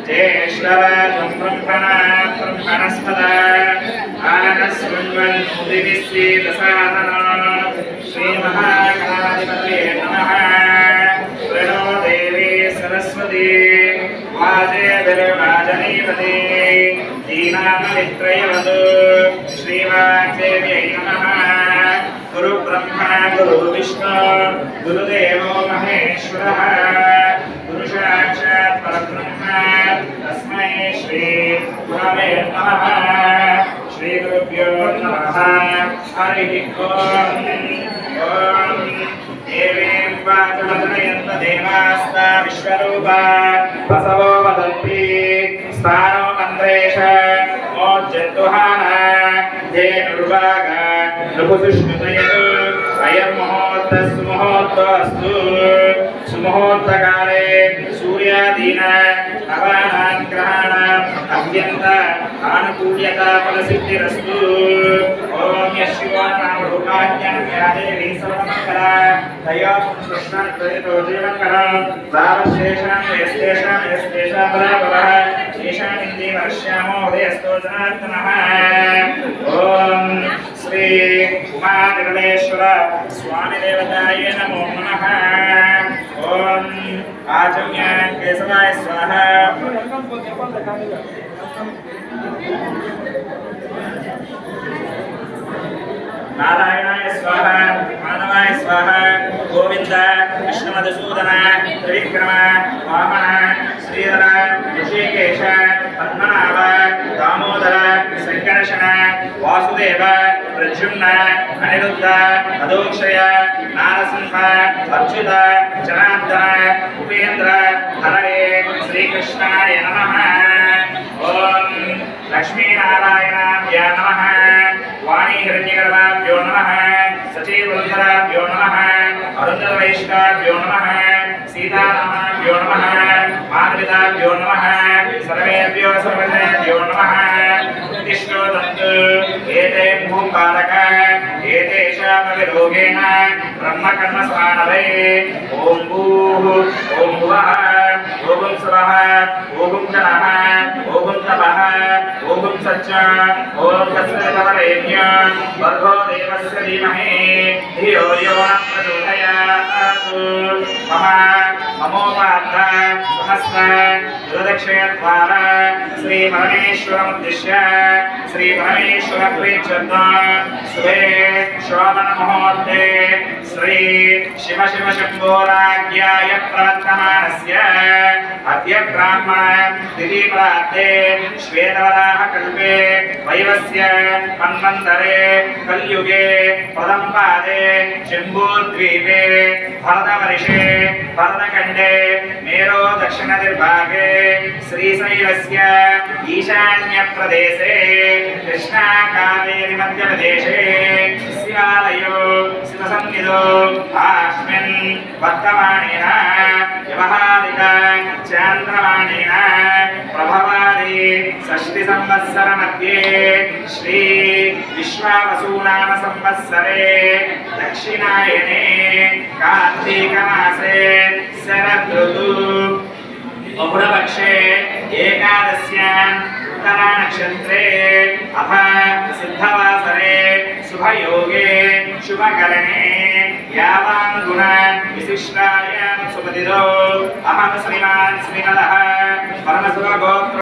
ज्येष्ठराजं ब्रह्मणस्पदा आनस्वन्वन्मुदिविश्वेदसादना श्रीमहागणाधिपतये नमः। प्रणो देवी सरस्वती वाजेभिर्वाजनीपते दीनामवित्रयवतु श्रीवाग्देव्यै नमः। गुरु ब्रह्मा गुरु विष्णु गुरुदेवो महेश्वरः गुरु साक्षात् परब्रह्म तस्मै श्री गुरवे नमः। श्री गुरुभ्यो नमः। हरिः ओम्। ओम् देवीं वाचमदनयन्त देवास्ता विश्वरूपा बसवो वदन्ति स्थानो मन्त्रेश मोज्जन्तुहाना धेनुर्वाग नृपुसुष्मितयतु अयं मुहूर्तः सुमुहूर्तोऽस्तु। सुमुहूर्तकाले सूर्यादीना नवानां ग्रहाणाम् अत्यन्त आनुकूल्यता फलसिद्धिरस्तु। ॐ यः शिवो नाम रूपाण्यां या देवी सर्वमङ्गला तयोः कृष्णं प्रदितो जीवङ्करं तावशेषां यस्तेषां बलाभवः येषाम् इन्दे वर्ष्यामो उदयस्तो जनार्दनः। ॐ श्री उमातिरलेश्वर स्वामी देवताय नमो नमः। ओम आचम्य केशवाय स्वाहा। नारायणाय स्वाहा माधवाय स्वाहा। गोविंद कृष्णमधुसूदन त्रिविक्रम वामन श्रीधर ऋषिकेश पद्मनाभ दामोदर संकर्षण वासुदेव प्रद्युम्न अनिरुद्ध अदोक्षय नारसिंह अच्युत जनार्दन उपेन्द्र हरये श्रीकृष्णाय नमः। ओम लक्ष्मीनारायणाभ्य नमः। वाणी हिरण्यगर्भाभ्यो नमः। सचीवरुन्धराभ्यो नमः। अरुन्धरवैष्णाभ्यो नमः। सीतारामाभ्यो नमः। माधविताभ्यो नमः। सर्वेभ्यो सर्वजनेभ्यो नमः। उत्तिष्ठोदन्तु एते भूपालक एतेषामविरोगेण ब्रह्मकर्मस्वानवे। ॐ भूः ॐ भुवः ॐ स्वः ॐ जनः ॐ तपः ॐ सच्च ॐ तस्मै भर्गो देवस्य धीमहि धियो यो नः प्रचोदयात्। ममोपाद्ध समस्त दुर्दक्षिणद्वारा श्रीपरमेश्वरमुद्दिश्य श्रीपरमेश्वरप्रीत्यर्थं शुभे शोभनमुहूर्ते श्री शिव शिव शम्भोराज्ञाय प्रवर्तमानस्य अद्य ब्राह्मण तिथिप्राते श्वेतवराहकल्पे वैवस्य मन्वन्तरे कलियुगे प्रथमपादे जम्बूद्वीपे भरतवर्षे भरतखण्डे मेरो दक्षिणदिग्भागे श्रीशैलस्य ईशान्यप्रदेशे कृष्णाकावेरी मध्यप्रदेशे शिवालयो शिवसन्निधौ अस्मिन् वर्तमानेन व्यवहारिक चान्द्रमानेन प्रभवादि षष्ठिसंवत्सरमध्ये श्री विश्वावसुनाम संवत्सरे दक्षिणायने कार्तीकमासे शरदृतु बहुलपक्षे एकादश्याम् उत्तरानक्षत्रे अथ सिद्धवासरे शुभयोगे शुभकरणे यावान् गुण विशिष्टायां सुपतितो अहं श्रीमान् श्रीमदः परमशिवगोत्र